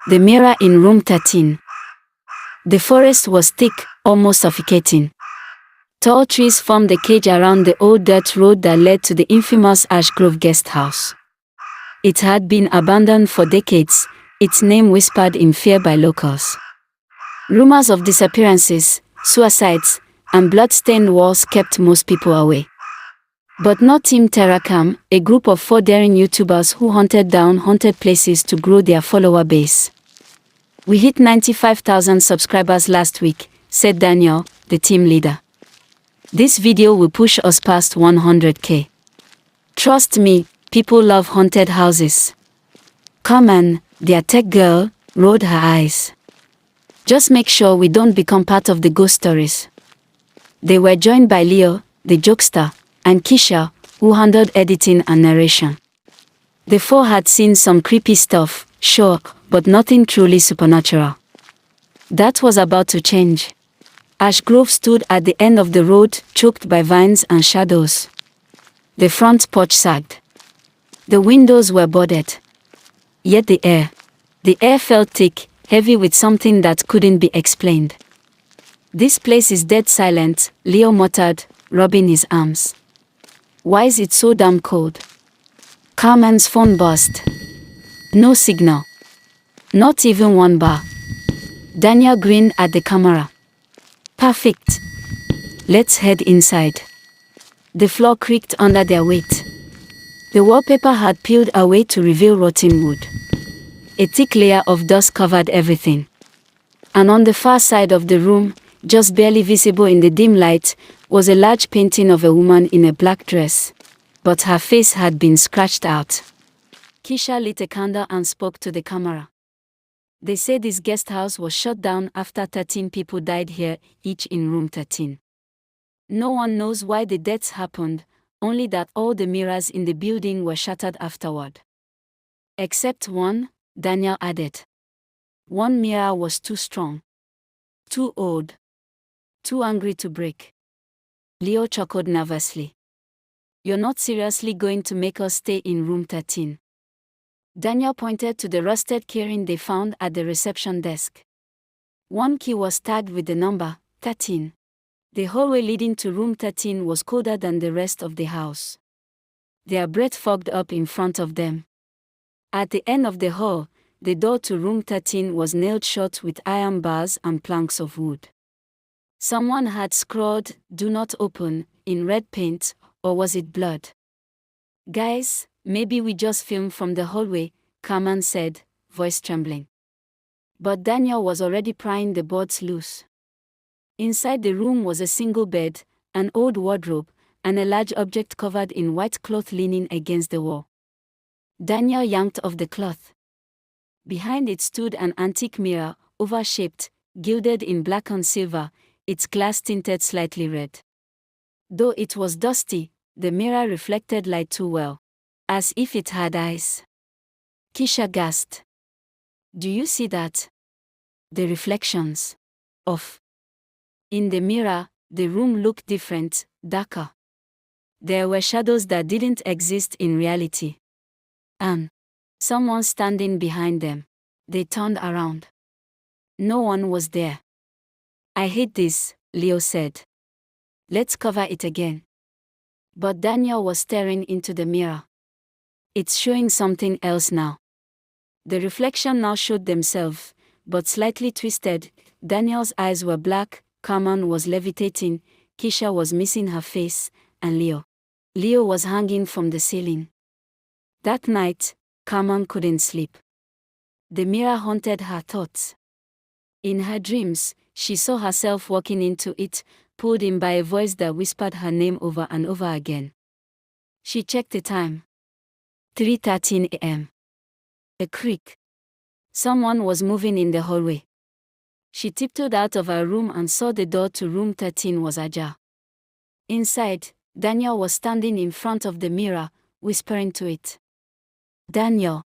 The mirror in room 13. The forest was thick, almost suffocating. Tall trees formed a cage around the old dirt road that led to the infamous Ash Grove guest house. It had been abandoned for decades, its name whispered in fear by locals. Rumors of disappearances, suicides, and blood-stained walls kept most people away. But not Team Terracam, a group of 4 daring YouTubers who hunted down haunted places to grow their follower base. We hit 95,000 subscribers last week, said Daniel, the team leader. This video will push us past 100K. Trust me, people love haunted houses. Carmen, their tech girl, rolled her eyes. Just make sure we don't become part of the ghost stories. They were joined by Leo, the jokester, and Keisha, who handled editing and narration. The 4 had seen some creepy stuff, sure, but nothing truly supernatural. That was about to change. Ash Grove stood at the end of the road, choked by vines and shadows. The front porch sagged. The windows were boarded. Yet the air felt thick, heavy with something that couldn't be explained. This place is dead silent, Leo muttered, rubbing his arms. Why is it so damn cold? Carmen's phone buzzed. No signal. Not even one bar. Daniel grinned at the camera. Perfect. Let's head inside. The floor creaked under their weight. The wallpaper had peeled away to reveal rotten wood. A thick layer of dust covered everything. And on the far side of the room, just barely visible in the dim light, was a large painting of a woman in a black dress. But her face had been scratched out. Keisha lit a candle and spoke to the camera. They say this guest house was shut down after 13 people died here, each in room 13. No one knows why the deaths happened, only that all the mirrors in the building were shattered afterward. Except one, Daniel added. One mirror was too strong. Too old. Too angry to break. Leo chuckled nervously. You're not seriously going to make us stay in room 13? Daniel pointed to the rusted keyring they found at the reception desk. One key was tagged with the number 13. The hallway leading to room 13 was colder than the rest of the house. Their breath fogged up in front of them. At the end of the hall, the door to room 13 was nailed shut with iron bars and planks of wood. Someone had scrawled, "Do not open," in red paint, or was it blood? Guys, maybe we just filmed from the hallway, Carmen said, voice trembling. But Daniel was already prying the boards loose. Inside the room was a single bed, an old wardrobe, and a large object covered in white cloth leaning against the wall. Daniel yanked off the cloth. Behind it stood an antique mirror, oval-shaped, gilded in black and silver, its glass tinted slightly red. Though it was dusty, the mirror reflected light too well. As if it had eyes. Keisha gasped. Do you see that? The reflections. Of. In the mirror, the room looked different, darker. There were shadows that didn't exist in reality. And someone standing behind them. They turned around. No one was there. I hate this, Leo said. Let's cover it again. But Daniel was staring into the mirror. It's showing something else now. The reflection now showed themselves, but slightly twisted. Daniel's eyes were black, Carmen was levitating, Keisha was missing her face, and Leo was hanging from the ceiling. That night, Carmen couldn't sleep. The mirror haunted her thoughts. In her dreams, she saw herself walking into it, pulled in by a voice that whispered her name over and over again. She checked the time. 3:13 a.m. A creak. Someone was moving in the hallway. She tiptoed out of her room and saw the door to room 13 was ajar. Inside, Daniel was standing in front of the mirror, whispering to it. Daniel?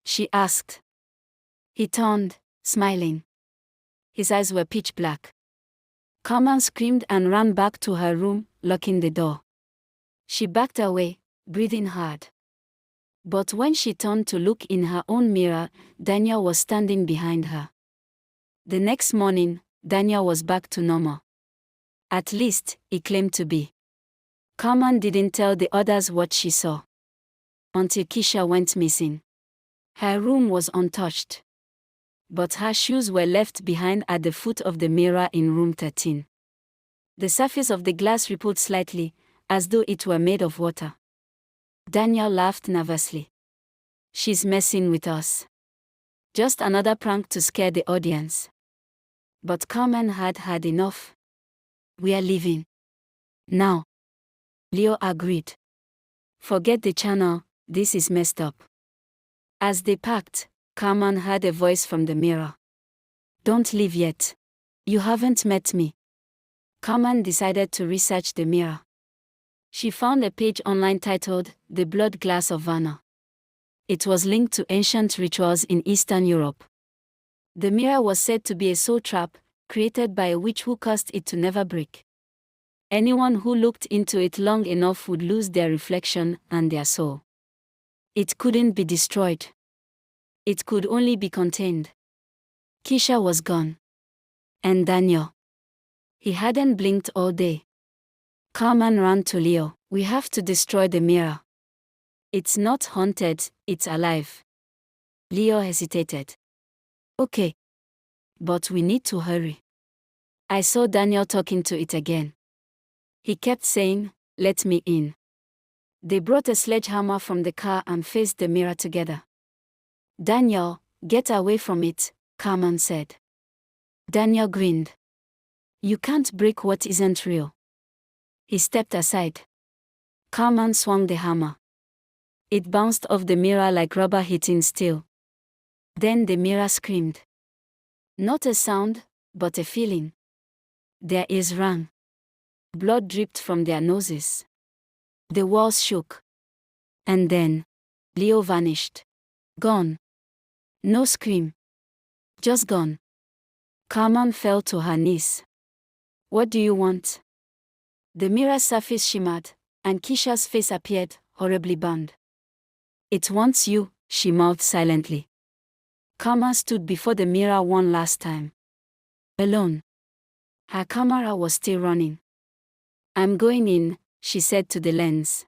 She asked. He turned, smiling. His eyes were pitch black. Carmen screamed and ran back to her room, locking the door. She backed away, breathing hard. But when she turned to look in her own mirror, Daniel was standing behind her. The next morning, Daniel was back to normal. At least, he claimed to be. Carmen didn't tell the others what she saw until Keisha went missing. Her room was untouched, but her shoes were left behind at the foot of the mirror in room 13. The surface of the glass rippled slightly, as though it were made of water. Daniel laughed nervously. She's messing with us. Just another prank to scare the audience. But Carmen had had enough. We are leaving now. Leo agreed. Forget the channel, this is messed up. As they packed, Carmen heard a voice from the mirror. Don't leave yet. You haven't met me. Carmen decided to research the mirror. She found a page online titled The Blood Glass of Vanna. It was linked to ancient rituals in Eastern Europe. The mirror was said to be a soul trap, created by a witch who caused it to never break. Anyone who looked into it long enough would lose their reflection and their soul. It couldn't be destroyed. It could only be contained. Keisha was gone. And Daniel. He hadn't blinked all day. Carmen ran to Leo. We have to destroy the mirror. It's not haunted, it's alive. Leo hesitated. Okay. But we need to hurry. I saw Daniel talking to it again. He kept saying, let me in. They brought a sledgehammer from the car and faced the mirror together. Daniel, get away from it, Carmen said. Daniel grinned. You can't break what isn't real. He stepped aside. Carmen swung the hammer. It bounced off the mirror like rubber hitting steel. Then the mirror screamed. Not a sound, but a feeling. Their ears rang. Blood dripped from their noses. The walls shook. And then, Leo vanished. Gone. No scream. Just gone. Carmen fell to her knees. What do you want? The mirror's surface shimmered, and Keisha's face appeared, horribly burned. It wants you, she mouthed silently. Carmen stood before the mirror one last time. Alone. Her camera was still running. I'm going in, she said to the lens.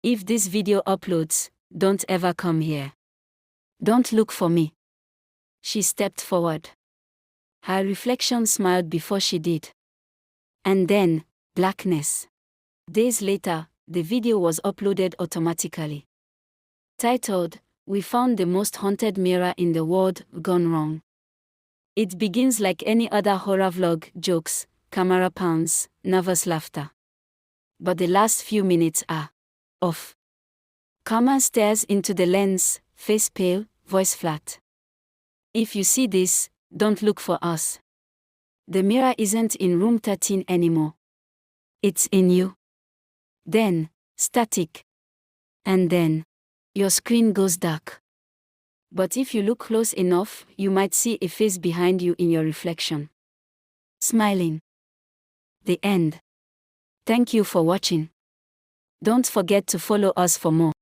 If this video uploads, don't ever come here. Don't look for me. She stepped forward. Her reflection smiled before she did. And then, blackness. Days later, the video was uploaded automatically. Titled, We Found the Most Haunted Mirror in the World, Gone Wrong. It begins like any other horror vlog, jokes, camera pans, nervous laughter. But the last few minutes are off. Carmen stares into the lens, face pale, voice flat. If you see this, don't look for us. The mirror isn't in room 13 anymore. It's in you. Then, static. And then, your screen goes dark. But if you look close enough, you might see a face behind you in your reflection. Smiling. The end. Thank you for watching. Don't forget to follow us for more.